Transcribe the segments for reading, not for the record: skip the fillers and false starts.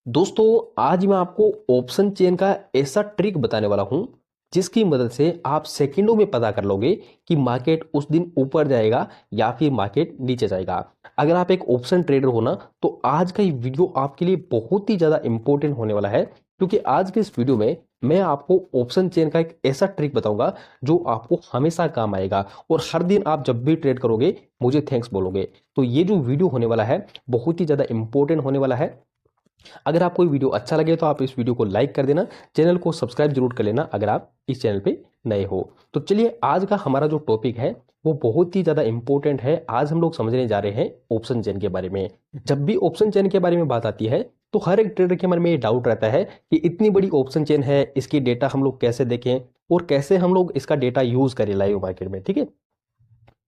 दोस्तों, आज मैं आपको ऑप्शन चेन का ऐसा ट्रिक बताने वाला हूं जिसकी मदद से आप सेकंडों में पता कर लोगे कि मार्केट उस दिन ऊपर जाएगा या फिर मार्केट नीचे जाएगा। अगर आप एक ऑप्शन ट्रेडर हो ना, तो आज का ये वीडियो आपके लिए बहुत ही ज़्यादा इंपॉर्टेंट होने वाला है, क्योंकि आज के इस वीडियो में मैं आपको ऑप्शन चेन का एक ऐसा ट्रिक बताऊंगा जो आपको हमेशा काम आएगा और हर दिन आप जब भी ट्रेड करोगे मुझे थैंक्स बोलोगे। तो ये जो वीडियो होने वाला है बहुत ही ज़्यादा इंपॉर्टेंट होने वाला है। अगर आपको ये वीडियो अच्छा लगे तो आप इस वीडियो को लाइक कर देना, चैनल को सब्सक्राइब जरूर कर लेना अगर आप इस चैनल पे नए हो। तो चलिए, आज का हमारा जो टॉपिक है वो बहुत ही ज़्यादा इंपॉर्टेंट है। आज हम लोग समझने जा रहे हैं ऑप्शन चेन के बारे में। जब भी ऑप्शन चेन के बारे में बात आती है तो हर एक ट्रेडर के मन में ये डाउट रहता है कि इतनी बड़ी ऑप्शन चेन है, इसकी डेटा हम लोग कैसे देखें और कैसे हम लोग इसका डेटा यूज करें लाइव मार्केट में। ठीक है,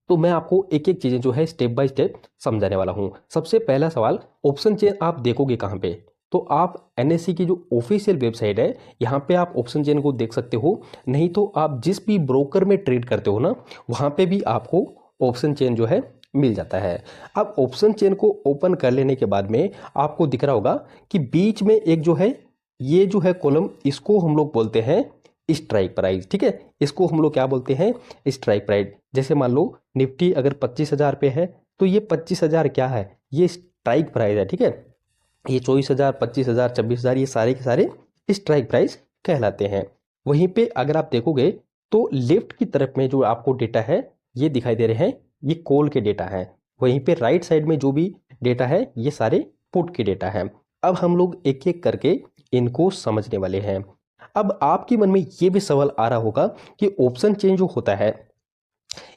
तो मैं आपको एक एक चीजें जो है स्टेप बाय स्टेप समझाने वाला हूं। सबसे पहला सवाल, ऑप्शन चेन आप देखोगे कहां पे? तो आप एनएससी की जो ऑफिशियल वेबसाइट है यहाँ पे आप ऑप्शन चेन को देख सकते हो। नहीं तो आप जिस भी ब्रोकर में ट्रेड करते हो ना, वहां पे भी आपको ऑप्शन चेन जो है मिल जाता है। अब ऑप्शन चेन को ओपन कर लेने के बाद में आपको दिख रहा होगा कि बीच में एक जो है, ये जो है कॉलम, इसको हम लोग बोलते हैं स्ट्राइक प्राइस। ठीक है, इसको हम लोग क्या बोलते हैं? Strike price. जैसे मान लो निफ्टी अगर 25,000 पे है तो ये 25,000 क्या है? ये स्ट्राइक प्राइस है। ठीक है, ये 24,000, 25,000, 26,000, ये सारे के सारे स्ट्राइक प्राइस कहलाते हैं। वहीं पे अगर आप देखोगे तो लेफ्ट की तरफ में जो आपको डेटा है ये दिखाई दे रहे हैं, ये कॉल के डेटा है। वहीं पे राइट साइड में जो भी डेटा है ये सारे पुट के डेटा है। अब हम लोग एक एक करके इनको समझने वाले हैं। अब आपके मन में ये भी सवाल आ रहा होगा कि ऑप्शन चेंज जो होता है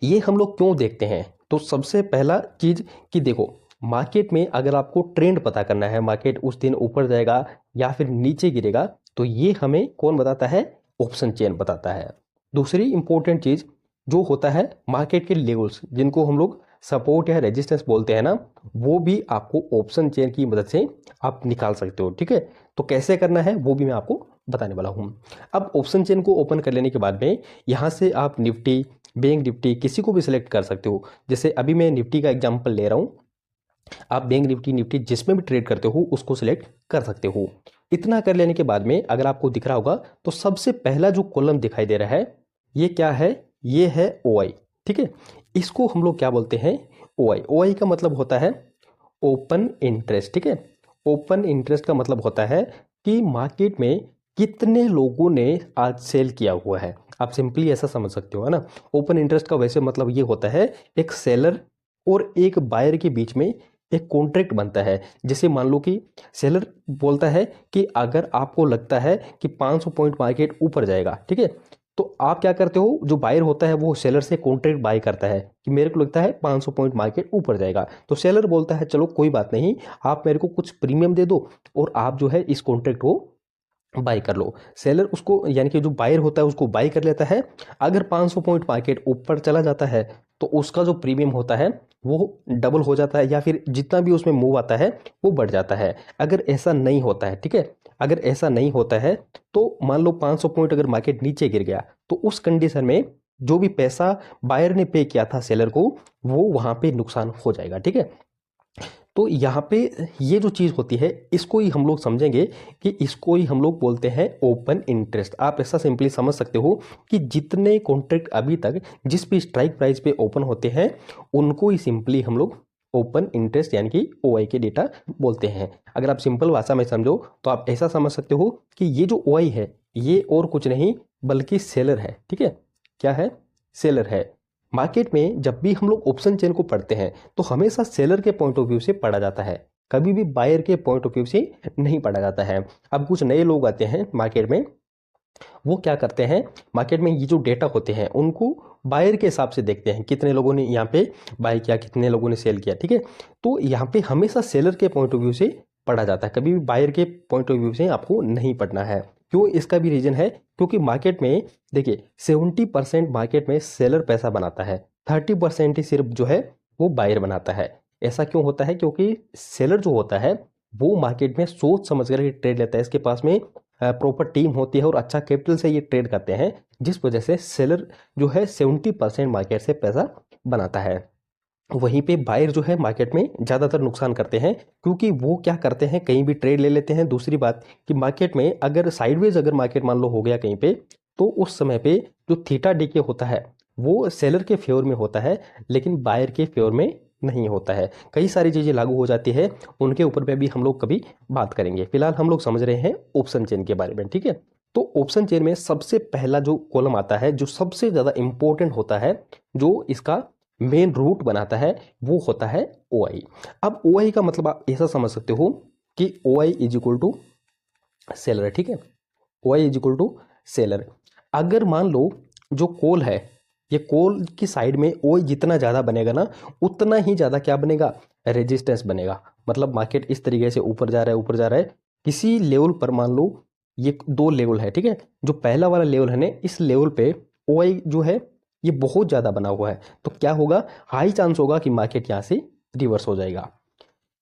ये हम लोग क्यों देखते हैं? तो सबसे पहला चीज कि देखो, मार्केट में अगर आपको ट्रेंड पता करना है, मार्केट उस दिन ऊपर जाएगा या फिर नीचे गिरेगा, तो ये हमें कौन बताता है? ऑप्शन चेन बताता है। दूसरी इंपॉर्टेंट चीज जो होता है, मार्केट के लेवल्स जिनको हम लोग सपोर्ट या रेजिस्टेंस बोलते हैं ना, वो भी आपको ऑप्शन चेन की मदद से आप निकाल सकते हो। ठीक है, तो कैसे करना है वो भी मैं आपको बताने वाला हूं। अब ऑप्शन चेन को ओपन कर लेने के बाद में यहां से आप निफ्टी, बैंक निफ्टी किसी को भी सिलेक्ट कर सकते हो। जैसे अभी मैं निफ्टी का एग्जांपल ले रहा हूं, आप बैंक निफ्टी, निफ्टी जिसमें भी ट्रेड करते हो उसको सिलेक्ट कर सकते हो। इतना कर लेने के बाद में अगर आपको दिख रहा होगा तो सबसे पहला जो कॉलम दिखाई दे रहा है ये क्या है? ये है ओआई। ठीक है, इसको हम लोग क्या बोलते हैं? ओआई। ओआई का मतलब होता है ओपन इंटरेस्ट। ठीक है, ओपन इंटरेस्ट का मतलब होता है कि मार्केट में कितने लोगों ने आज सेल किया हुआ है। आप सिंपली ऐसा समझ सकते हो, है ना। ओपन इंटरेस्ट का वैसे मतलब ये होता है एक सेलर और एक बायर के बीच में एक कॉन्ट्रैक्ट बनता है। जैसे मान लो कि सेलर बोलता है कि अगर आपको लगता है कि 500 पॉइंट मार्केट ऊपर जाएगा, ठीक है, तो आप क्या करते हो? जो बायर होता है वो सेलर से कॉन्ट्रैक्ट बाय करता है कि मेरे को लगता है 500 पॉइंट मार्केट ऊपर जाएगा। तो सेलर बोलता है चलो कोई बात नहीं, आप मेरे को कुछ प्रीमियम दे दो और आप जो है इस कॉन्ट्रैक्ट को बाय कर लो। सेलर उसको, यानी कि जो बायर होता है उसको बाय कर लेता है। अगर 500 पॉइंट मार्केट ऊपर चला जाता है तो उसका जो प्रीमियम होता है वो डबल हो जाता है, या फिर जितना भी उसमें मूव आता है वो बढ़ जाता है। अगर ऐसा नहीं होता है, ठीक है, अगर ऐसा नहीं होता है तो मान लो 500 पॉइंट अगर मार्केट नीचे गिर गया तो उस कंडीशन में जो भी पैसा बायर ने पे किया था सेलर को, वो वहां पे नुकसान हो जाएगा। ठीक है, तो यहाँ पे ये जो चीज़ होती है इसको ही हम लोग समझेंगे कि इसको ही हम लोग बोलते हैं ओपन इंटरेस्ट। आप ऐसा सिंपली समझ सकते हो कि जितने कॉन्ट्रैक्ट अभी तक जिस भी स्ट्राइक प्राइस पे ओपन होते हैं उनको ही सिंपली हम लोग ओपन इंटरेस्ट यानी कि ओआई के डेटा बोलते हैं। अगर आप सिंपल भाषा में समझो तो आप ऐसा समझ सकते हो कि ये जो ओआई है ये और कुछ नहीं बल्कि सेलर है। ठीक है, क्या है? सेलर है। मार्केट में जब भी हम लोग ऑप्शन चेन को पढ़ते हैं तो हमेशा सेलर के पॉइंट ऑफ व्यू से पढ़ा जाता है, कभी भी बायर के पॉइंट ऑफ व्यू से नहीं पढ़ा जाता है। अब कुछ नए लोग आते हैं मार्केट में, वो क्या करते हैं? मार्केट में ये जो डेटा होते हैं उनको बायर के हिसाब से देखते हैं, कितने लोगों ने यहाँ पे बाय किया, कितने लोगों ने सेल किया। ठीक है, तो यहाँ पे हमेशा सेलर के पॉइंट ऑफ व्यू से पढ़ा जाता है, कभी भी बायर के पॉइंट ऑफ व्यू से आपको नहीं पढ़ना है। क्यों? इसका भी रीजन है क्योंकि मार्केट में देखिए 70% मार्केट में सेलर पैसा बनाता है, 30% ही सिर्फ जो है वो बायर बनाता है। ऐसा क्यों होता है? क्योंकि सेलर जो होता है वो मार्केट में सोच समझ कर ट्रेड लेता है, इसके पास में प्रॉपर टीम होती है और अच्छा कैपिटल से ये ट्रेड करते हैं, जिस वजह से सेलर जो है 70% मार्केट से पैसा बनाता है। वहीं पे बायर जो है मार्केट में ज़्यादातर नुकसान करते हैं, क्योंकि वो क्या करते हैं, कहीं भी ट्रेड ले लेते हैं। दूसरी बात कि मार्केट में अगर साइडवेज अगर मार्केट मान लो हो गया कहीं पे, तो उस समय पे जो थीटा डीके होता है वो सेलर के फेवर में होता है, लेकिन बायर के फेवर में नहीं होता है। कई सारी चीज़ें लागू हो जाती है, उनके ऊपर पे भी हम लोग कभी बात करेंगे। फिलहाल हम लोग समझ रहे हैं ऑप्शन चेन के बारे में, ठीक है। तो ऑप्शन चेन में सबसे पहला जो कॉलम आता है, जो सबसे ज़्यादा इंपॉर्टेंट होता है, जो इसका मेन रूट बनाता है, वो होता है ओ आई। अब ओ आई का मतलब आप ऐसा समझ सकते हो कि ओ I is equal to seller, ठीक है। ओ I is equal to seller. अगर मान लो जो कोल है, ये कोल की साइड में ओ आई जितना ज़्यादा बनेगा ना, उतना ही ज़्यादा क्या बनेगा, रेजिस्टेंस बनेगा। मतलब मार्केट इस तरीके से ऊपर जा रहा है, ऊपर जा रहा है। किसी लेवल पर मान लो ये दो लेवल है, ठीक है। जो पहला वाला लेवल है ना, इस लेवल पे ओ आई जो है ये बहुत ज़्यादा बना हुआ है, तो क्या होगा, हाई चांस होगा कि मार्केट यहाँ से रिवर्स हो जाएगा।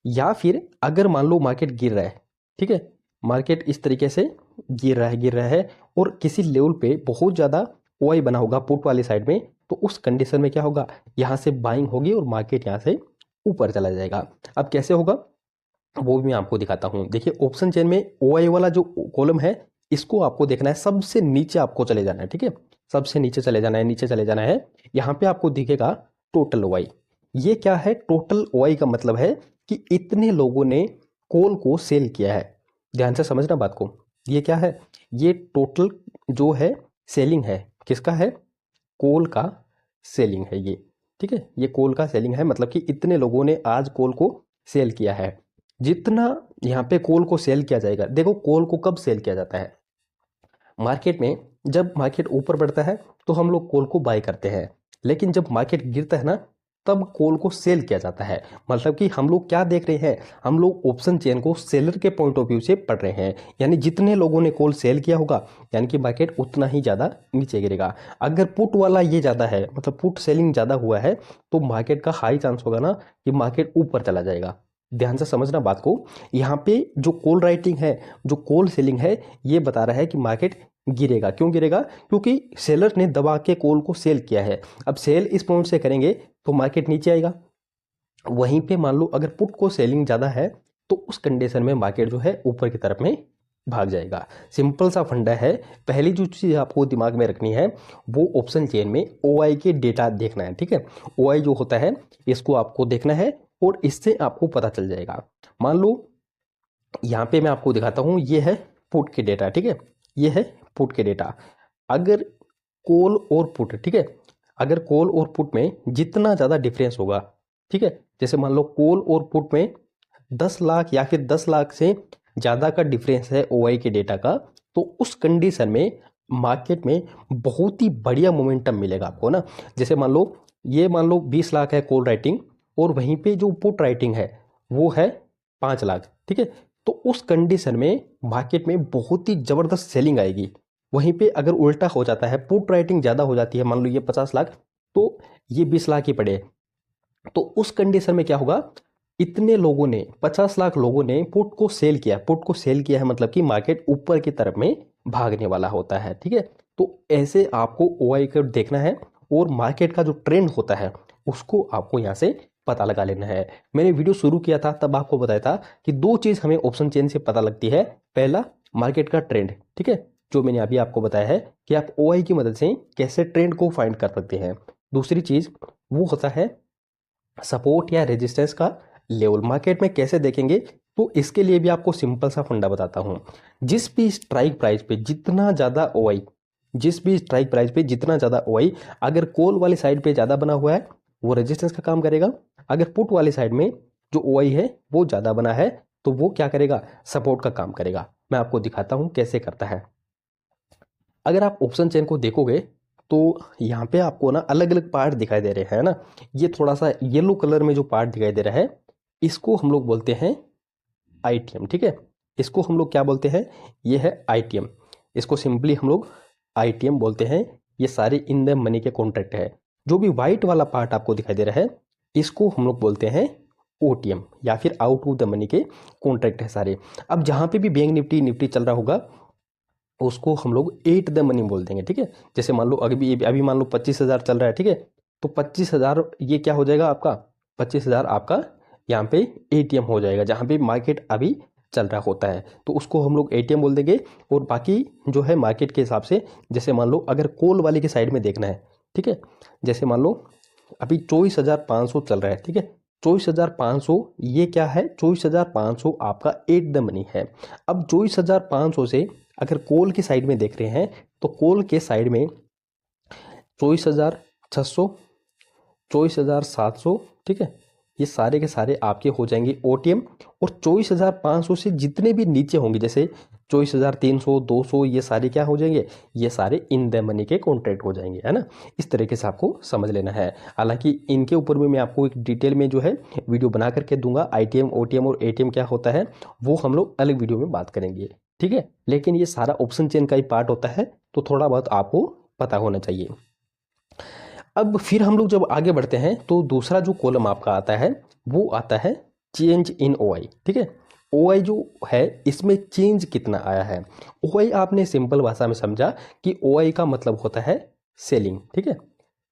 या फिर अगर मान लो मार्केट गिर रहा है, ठीक है, मार्केट इस तरीके से गिर रहा है और किसी लेवल पे बहुत ज़्यादा ओआई बना होगा पुट वाली साइड में, तो उस कंडीशन में क्या होगा, यहाँ से बाइंग होगी और मार्केट यहाँ से ऊपर चला जाएगा। अब कैसे होगा वो भी मैं आपको दिखाता हूँ। देखिए ऑप्शन चेन में ओआई वाला जो कॉलम है, इसको आपको देखना है, सबसे नीचे आपको चले जाना है, ठीक है। सबसे नीचे चले जाना है, नीचे चले जाना है। यहाँ पे आपको दिखेगा टोटल ओआई। ये क्या है, टोटल ओआई का मतलब है कि इतने लोगों ने कॉल को सेल किया है। ध्यान से समझना बात को। ये क्या है, ये टोटल जो है सेलिंग है, किसका है, कॉल का सेलिंग है ये, ठीक है। ये कॉल का सेलिंग है, मतलब कि इतने लोगों ने आज कॉल को सेल किया है। जितना यहाँ पे कॉल को सेल किया जाएगा, देखो कॉल को कब सेल किया जाता है, मार्केट में जब मार्केट ऊपर बढ़ता है तो हम लोग कॉल को बाय करते हैं, लेकिन जब मार्केट गिरता है ना, तब कॉल को सेल किया जाता है। मतलब कि हम लोग क्या देख रहे हैं, हम लोग ऑप्शन चेन को सेलर के पॉइंट ऑफ व्यू से पढ़ रहे हैं। यानी जितने लोगों ने कॉल सेल किया होगा, यानी कि मार्केट उतना ही ज़्यादा नीचे गिरेगा। अगर पुट वाला ये ज़्यादा है, मतलब पुट सेलिंग ज़्यादा हुआ है, तो मार्केट का हाई चांस होगा ना कि मार्केट ऊपर चला जाएगा। ध्यान से समझना बात को। यहाँ पे जो कॉल राइटिंग है, जो कॉल सेलिंग है, ये बता रहा है कि मार्केट गिरेगा। क्यों गिरेगा, क्योंकि सेलर ने दबा के कॉल को सेल किया है। अब सेल इस पॉइंट से करेंगे तो मार्केट नीचे आएगा। वहीं पे मान लो अगर पुट को सेलिंग ज़्यादा है, तो उस कंडीशन में मार्केट जो है ऊपर की तरफ में भाग जाएगा। सिंपल सा फंडा है। पहली जो चीज़ आपको दिमाग में रखनी है, वो ऑप्शन चेन में ओआई के डेटा देखना है, ठीक है। ओआई जो होता है, इसको आपको देखना है और इससे आपको पता चल जाएगा। मान लो यहाँ पे मैं आपको दिखाता हूँ, ये है पुट के डेटा, ठीक है। ये है पुट के डेटा। अगर कॉल और पुट, ठीक है, अगर कॉल और पुट में जितना ज़्यादा डिफरेंस होगा, ठीक है, जैसे मान लो कॉल और पुट में 10 लाख या फिर 10 लाख से ज़्यादा का डिफरेंस है ओआई के डेटा का, तो उस कंडीशन में मार्केट में बहुत ही बढ़िया मोमेंटम मिलेगा आपको ना। जैसे मान लो ये मान लो 20 लाख है कॉल राइटिंग, और वहीं पे जो पुट राइटिंग है वो है 5 लाख, ठीक है। तो उस कंडीशन में मार्केट में बहुत ही ज़बरदस्त सेलिंग आएगी। वहीं पे अगर उल्टा हो जाता है, पुट राइटिंग ज़्यादा हो जाती है, मान लो ये 50 लाख, तो ये 20 लाख ही पड़े, तो उस कंडीशन में क्या होगा, इतने लोगों ने, 50 लाख लोगों ने पुट को सेल किया। पुट को सेल किया है मतलब कि मार्केट ऊपर की तरफ में भागने वाला होता है, ठीक है। तो ऐसे आपको ओआई को देखना है और मार्केट का जो ट्रेंड होता है उसको आपको यहाँ से पता लगा लेना है। मैंने वीडियो शुरू किया था तब आपको बताया था कि दो चीज़ हमें ऑप्शन चेन से पता लगती है। पहला, मार्केट का ट्रेंड, ठीक है, जो मैंने अभी आपको बताया है कि आप ओआई की मदद से कैसे ट्रेंड को फाइंड कर सकते हैं। दूसरी चीज़ वो होता है सपोर्ट या रेजिस्टेंस का लेवल। मार्केट में कैसे देखेंगे, तो इसके लिए भी आपको सिंपल सा फंडा बताता हूं। जिस भी स्ट्राइक प्राइस पे जितना ज़्यादा ओआई, जिस भी स्ट्राइक प्राइस पे जितना ज़्यादा ओआई, अगर कॉल वाली साइड पे ज़्यादा बना हुआ है वो रेजिस्टेंस का काम करेगा। अगर पुट वाली साइड में जो ओआई है वो ज़्यादा बना है, तो वो क्या करेगा, सपोर्ट का काम करेगा। मैं आपको दिखाता हूँ कैसे करता है। अगर आप ऑप्शन चेन को देखोगे तो यहाँ पे आपको ना अलग अलग पार्ट दिखाई दे रहे हैं ना। ये थोड़ा सा येलो कलर में जो पार्ट दिखाई दे रहा है, इसको हम लोग बोलते हैं आईटीएम, ठीक है। इसको हम लोग क्या बोलते हैं, ये है आईटीएम। इसको सिंपली हम लोग आईटीएम बोलते हैं। ये सारे इन द मनी के कॉन्ट्रैक्ट है। जो भी वाइट वाला पार्ट आपको दिखाई दे रहा है, इसको हम लोग बोलते हैं ओटीएम या फिर आउट ऑफ द मनी के कॉन्ट्रैक्ट है सारे। अब जहाँ पे भी बैंक निफ्टी निफ्टी चल रहा होगा, उसको हम लोग एट द मनी बोल देंगे, ठीक है। जैसे मान लो अभी अभी मान लो 25,000 चल रहा है, ठीक है, तो 25,000 ये क्या हो जाएगा आपका 25,000 आपका यहाँ पे एटीएम हो जाएगा, जहाँ पे मार्केट अभी चल रहा होता है, तो उसको हम लोग एटीएम बोल देंगे। और बाकी जो है मार्केट के हिसाब से, जैसे मान लो अगर कॉल वाले की साइड में देखना है, ठीक है, जैसे मान लो अभी 24,500 चल रहा है, ठीक है, 24,500 ये क्या है, 24,500 आपका एट द मनी है। अब 24,500 से अगर कॉल की साइड में देख रहे हैं तो कॉल के साइड में 24,600, 24,700, ठीक है, ये सारे के सारे आपके हो जाएंगे ओटीएम। और 24,500 से जितने भी नीचे होंगे, जैसे 24,300, 200, ये सारे क्या हो जाएंगे, ये सारे इन द मनी के कॉन्ट्रैक्ट हो जाएंगे, है ना। इस तरीके से आपको समझ लेना है। हालांकि इनके ऊपर में मैं आपको एक डिटेल में जो है वीडियो बना करके दूंगा। आईटीएम, ओटीएम और एटीएम क्या होता है वो हम लोग अलग वीडियो में बात करेंगे, ठीक है। लेकिन ये सारा ऑप्शन चेन का ही पार्ट होता है, तो थोड़ा बहुत आपको पता होना चाहिए। अब फिर हम लोग जब आगे बढ़ते हैं तो दूसरा जो कॉलम आपका आता है वो आता है चेंज इन ओआई, ठीक है। ओआई जो है इसमें चेंज कितना आया है। ओआई आपने सिंपल भाषा में समझा कि ओआई का मतलब होता है सेलिंग, ठीक है।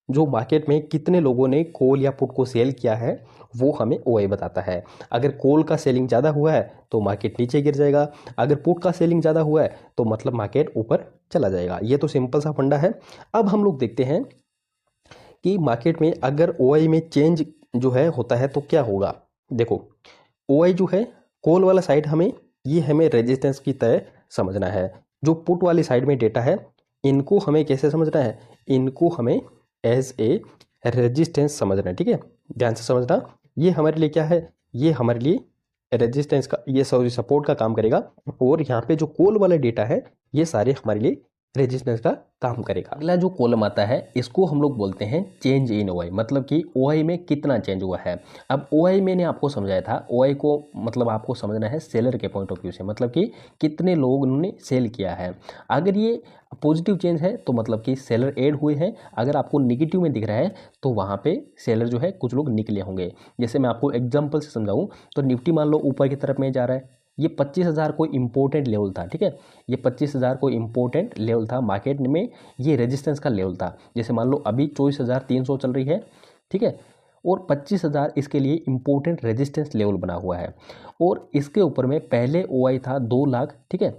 जो मार्केट में कितने लोगों ने कॉल या पुट को सेल किया है वो हमें ओआई बताता है। अगर कॉल का सेलिंग ज़्यादा हुआ है तो मार्केट नीचे गिर जाएगा, अगर पुट का सेलिंग ज़्यादा हुआ है तो मतलब मार्केट ऊपर चला जाएगा। ये तो सिंपल सा फंडा है। अब हम लोग देखते हैं कि मार्केट में अगर ओआई में चेंज जो है होता है तो क्या होगा। देखो ओआई जो है कॉल वाला साइड हमें रेजिस्टेंस की तरह समझना है। जो पुट वाली साइड में डेटा है इनको हमें कैसे समझना है, इनको हमें एज ए रेजिस्टेंस समझना है, ठीक है। ध्यान से समझना, ये हमारे लिए क्या है, ये हमारे लिए रेजिस्टेंस का, ये सॉरी सपोर्ट का काम करेगा। और यहाँ पे जो कॉल वाला डेटा है ये सारे हमारे लिए रेजिस्टेंस का काम करेगा। अगला जो कॉलम आता है इसको हम लोग बोलते हैं चेंज इन ओआई, मतलब कि ओआई में कितना चेंज हुआ है। अब ओआई मैंने आपको समझाया था, ओआई को मतलब आपको समझना है सेलर के पॉइंट ऑफ व्यू से, मतलब कि कितने लोगों ने सेल किया है। अगर ये पॉजिटिव चेंज है तो मतलब कि सेलर ऐड हुए हैं, अगर आपको निगेटिव में दिख रहा है तो वहाँ पे सेलर जो है कुछ लोग निकले होंगे। जैसे मैं आपको एग्जाम्पल से समझाऊँ तो निफ्टी मान लो ऊपर की तरफ में जा रहा है, ये 25,000 कोई इंपॉर्टेंट लेवल था, ठीक है, ये 25,000 कोई इंपॉर्टेंट लेवल था मार्केट में, ये रेजिस्टेंस का लेवल था। जैसे मान लो अभी 24,300 चल रही है, ठीक है, और 25,000 इसके लिए इंपॉर्टेंट रेजिस्टेंस लेवल बना हुआ है। और इसके ऊपर में पहले ओआई था 2 लाख, ठीक है,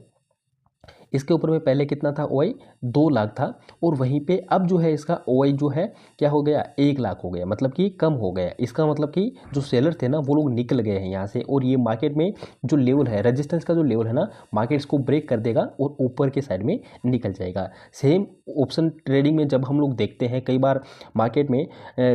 इसके ऊपर में पहले कितना था ओआई 2 लाख था, और वहीं पे अब जो है इसका ओआई जो है क्या हो गया 1 लाख हो गया, मतलब कि कम हो गया। इसका मतलब कि जो सेलर थे ना वो लोग निकल गए हैं यहाँ से, और ये मार्केट में जो लेवल है रेजिस्टेंस का जो लेवल है ना, मार्केट इसको ब्रेक कर देगा और ऊपर के साइड में निकल जाएगा। सेम ऑप्शन ट्रेडिंग में जब हम लोग देखते हैं कई बार मार्केट में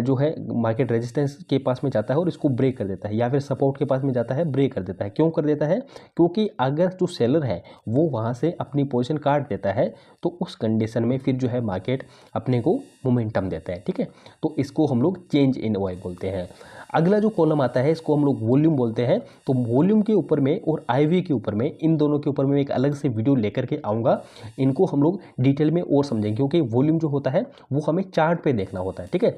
जो है मार्केट रेजिस्टेंस के पास में जाता है और इसको ब्रेक कर देता है, या फिर सपोर्ट के पास में जाता है ब्रेक कर देता है। क्यों कर देता है, क्योंकि अगर जो सेलर है वो वहाँ से अपनी पोजीशन काट देता है तो उस कंडीशन में फिर जो है मार्केट अपने को मोमेंटम देता है, ठीक है। तो इसको हम लोग चेंज इन ओआई बोलते हैं। अगला जो कॉलम आता है इसको हम लोग वॉल्यूम बोलते हैं। तो वॉल्यूम के ऊपर में और आईवी के ऊपर में, इन दोनों के ऊपर में एक अलग से वीडियो लेकर के आऊँगा, इनको हम लोग डिटेल में और समझेंगे, क्योंकि वॉल्यूम जो होता है वो हमें चार्ट पे देखना होता है, ठीक है,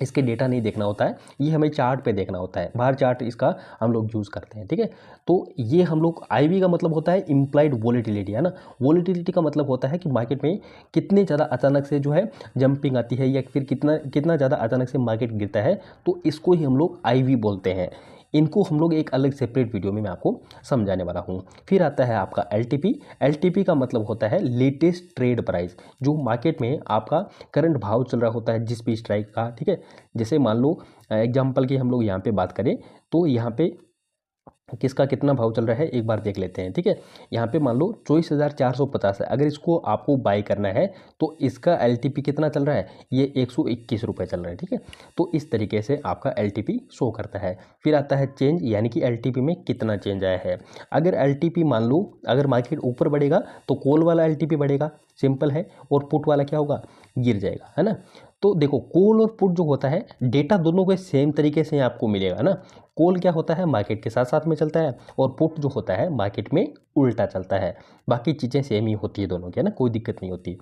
इसके डेटा नहीं देखना होता है, ये हमें चार्ट पे देखना होता है, बार चार्ट इसका हम लोग यूज़ करते हैं, ठीक है। तो ये हम लोग आईवी का मतलब होता है इम्प्लाइड वोलेटिलिटी, है ना। वोलेटिलिटी का मतलब होता है कि मार्केट में कितने ज़्यादा अचानक से जो है जंपिंग आती है, या फिर कितना कितना ज़्यादा अचानक से मार्केट गिरता है, तो इसको ही हम लोग आईवी बोलते हैं। इनको हम लोग एक अलग सेपरेट वीडियो में मैं आपको समझाने वाला हूँ। फिर आता है आपका एलटीपी। एलटीपी का मतलब होता है लेटेस्ट ट्रेड प्राइस, जो मार्केट में आपका करंट भाव चल रहा होता है जिस भी स्ट्राइक का, ठीक है। जैसे मान लो एग्जांपल की हम लोग यहाँ पे बात करें तो यहाँ पे किसका कितना भाव चल रहा है एक बार देख लेते हैं, ठीक है। यहाँ पे मान लो 24,450 है, अगर इसको आपको बाई करना है तो इसका एलटीपी कितना चल रहा है, ये 121 रुपये चल रहा है, ठीक है। तो इस तरीके से आपका एलटीपी शो करता है। फिर आता है चेंज, यानी कि एलटीपी में कितना चेंज आया है। अगर एलटीपी मान लो अगर मार्केट ऊपर बढ़ेगा तो कॉल वाला एलटीपी बढ़ेगा, सिंपल है, और पुट वाला क्या होगा, गिर जाएगा, है ना। तो देखो कॉल और पुट जो होता है डेटा दोनों को सेम तरीके से आपको मिलेगा ना। कॉल क्या होता है मार्केट के साथ साथ में चलता है, और पुट जो होता है मार्केट में उल्टा चलता है। बाकी चीज़ें सेम ही होती है दोनों की, है ना, कोई दिक्कत नहीं होती।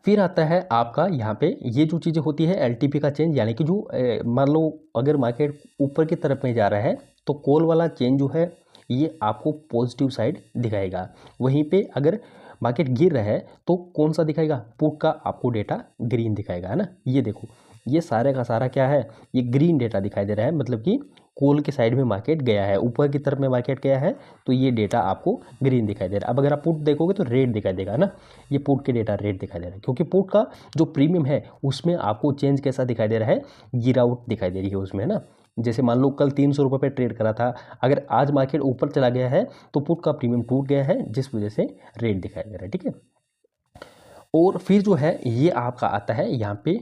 फिर आता है आपका यहाँ पे ये जो चीज़ें होती है एलटीपी का चेंज, यानी कि जो मान लो अगर मार्केट ऊपर की तरफ में जा रहा है तो कॉल वाला चेंज जो है ये आपको पॉजिटिव साइड दिखाएगा। वहीं पे अगर मार्केट गिर रहा है तो कौन सा दिखाएगा, पुट का आपको डेटा ग्रीन दिखाएगा, है ना। ये देखो ये सारे का सारा क्या है, ये ग्रीन डेटा दिखाई दे रहा है, मतलब कि कॉल के साइड में मार्केट गया है, ऊपर की तरफ में मार्केट गया है, तो ये डेटा आपको ग्रीन दिखाई दे रहा है। अब अगर आप पुट देखोगे तो रेड दिखाई देगा ना, ये पुट के डेटा रेड दिखाई दे रहा है, क्योंकि पुट का जो प्रीमियम है उसमें आपको चेंज कैसा दिखाई दे रहा है, गिरावट दिखाई दे रही है उसमें, है ना। जैसे मान लो कल 300 रुपये पे ट्रेड करा था, अगर आज मार्केट ऊपर चला गया है तो पुट का प्रीमियम टूट गया है, जिस वजह से रेड दिखाई दे रहा है, ठीक है। और फिर जो है ये आपका आता है यहाँ पे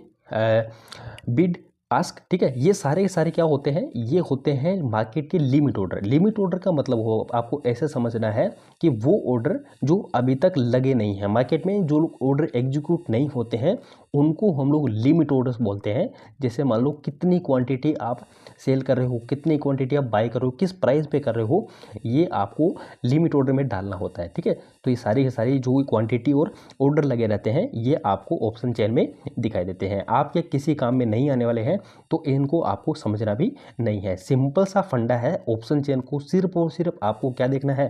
बिड आस्क, ठीक है। ये सारे के सारे क्या होते हैं, ये होते हैं मार्केट के लिमिट ऑर्डर। लिमिट ऑर्डर का मतलब हो आपको ऐसे समझना है कि वो ऑर्डर जो अभी तक लगे नहीं हैं मार्केट में, जो लोग ऑर्डर एग्जीक्यूट नहीं होते हैं उनको हम लोग लिमिट ऑर्डर्स बोलते हैं। जैसे मान लो कितनी क्वांटिटी आप सेल कर रहे हो, कितनी क्वांटिटी आप बाय कर रहे हो, किस प्राइस पे कर रहे हो, ये आपको लिमिट ऑर्डर में डालना होता है, ठीक है। तो ये सारी की सारी जो क्वांटिटी और ऑर्डर लगे रहते हैं ये आपको ऑप्शन चेन में दिखाई देते हैं। आपके किसी काम में नहीं आने वाले हैं तो इनको आपको समझना भी नहीं है। सिंपल सा फंडा है ऑप्शन चेन को, सिर्फ और सिर्फ आपको क्या देखना है,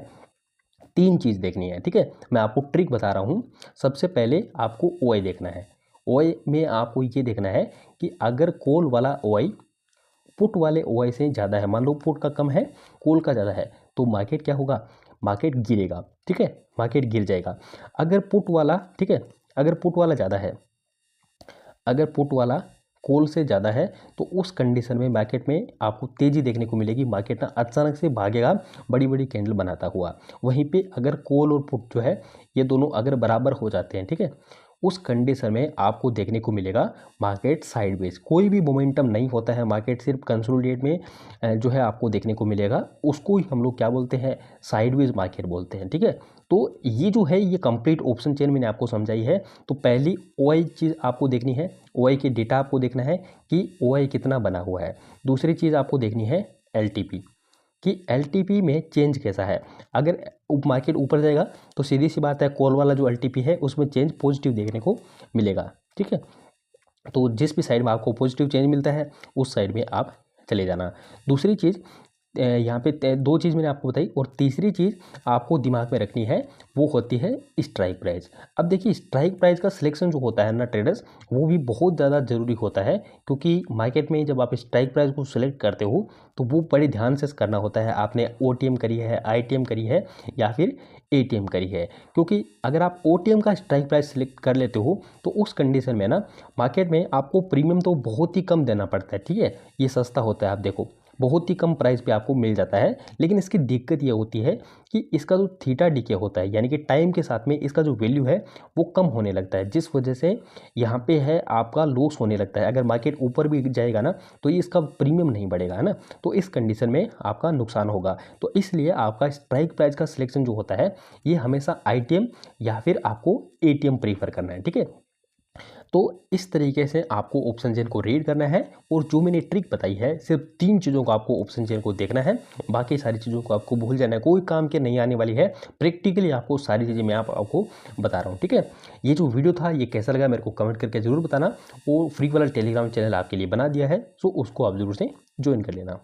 3 चीज़ देखनी है, ठीक है। मैं आपको ट्रिक बता रहा हूँ। सबसे पहले आपको ओआई देखना है। ओआई में आपको ये देखना है कि अगर कॉल वाला ओआई पुट वाले ओआई से ज़्यादा है, मान लो पुट का कम है कॉल का ज़्यादा है, तो मार्केट क्या होगा, मार्केट गिरेगा, ठीक है, मार्केट गिर जाएगा। अगर पुट वाला, ठीक है, अगर पुट वाला ज़्यादा है, अगर पुट वाला कॉल से ज़्यादा है तो उस कंडीशन में मार्केट में आपको तेज़ी देखने को मिलेगी। मार्केट ना अचानक से भागेगा बड़ी बड़ी कैंडल बनाता हुआ। वहीं पे अगर कॉल और पुट जो है ये दोनों अगर बराबर हो जाते हैं, ठीक है, उस कंडीशन में आपको देखने को मिलेगा मार्केट साइडवेज, कोई भी मोमेंटम नहीं होता है, मार्केट सिर्फ कंसोलिडेट में जो है आपको देखने को मिलेगा। उसको ही हम लोग क्या बोलते हैं, साइडवेज मार्केट बोलते हैं, ठीक है। तो ये जो है ये कंप्लीट ऑप्शन चेन मैंने आपको समझाई है। तो पहली ओआई चीज़ आपको देखनी है, ओआई के डेटा आपको देखना है कि ओआई कितना बना हुआ है। दूसरी चीज़ आपको देखनी है एलटीपी, कि एलटीपी में चेंज कैसा है। अगर मार्केट ऊपर जाएगा तो सीधी सी बात है कॉल वाला जो एलटीपी है उसमें चेंज पॉजिटिव देखने को मिलेगा, ठीक है। तो जिस भी साइड में आपको पॉजिटिव चेंज मिलता है उस साइड में आप चले जाना। दूसरी चीज़ यहाँ पे 2 चीज़ मैंने आपको बताई, और तीसरी चीज़ आपको दिमाग में रखनी है वो होती है स्ट्राइक प्राइस। अब देखिए स्ट्राइक प्राइस का सिलेक्शन जो होता है ना ट्रेडर्स, वो भी बहुत ज़्यादा ज़रूरी होता है, क्योंकि मार्केट में जब आप स्ट्राइक प्राइस को सिलेक्ट करते हो तो वो बड़े ध्यान से करना होता है। आपने ओटीएम करी है, आईटीएम करी है या फिर एटीएम करी है, क्योंकि अगर आप ओटीएम का स्ट्राइक प्राइस सिलेक्ट कर लेते हो तो उस कंडीशन में ना मार्केट में आपको प्रीमियम तो बहुत ही कम देना पड़ता है, ठीक है। ये सस्ता होता है, आप देखो बहुत ही कम प्राइस पे आपको मिल जाता है। लेकिन इसकी दिक्कत ये होती है कि इसका जो थीटा डीके होता है, यानी कि टाइम के साथ में इसका जो वैल्यू है वो कम होने लगता है, जिस वजह से यहाँ पे है आपका लॉस होने लगता है। अगर मार्केट ऊपर भी जाएगा ना तो ये इसका प्रीमियम नहीं बढ़ेगा, है ना, तो इस कंडीशन में आपका नुकसान होगा। तो इसलिए आपका स्ट्राइक प्राइस का सिलेक्शन जो होता है ये हमेशा आईटीएम या फिर आपको एटीएम प्रीफर करना है, ठीक है। तो इस तरीके से आपको ऑप्शन चेन को रीड करना है, और जो मैंने ट्रिक बताई है सिर्फ 3 चीज़ों को आपको ऑप्शन चेन को देखना है, बाकी सारी चीज़ों को आपको भूल जाना है, कोई काम के नहीं आने वाली है। प्रैक्टिकली आपको सारी चीज़ें मैं आपको बता रहा हूँ, ठीक है। ये जो वीडियो था ये कैसा लगा मेरे को कमेंट करके ज़रूर बताना, और फ्री वाला टेलीग्राम चैनल आपके लिए बना दिया है, सो उसको आप ज़रूर से ज्वाइन कर लेना।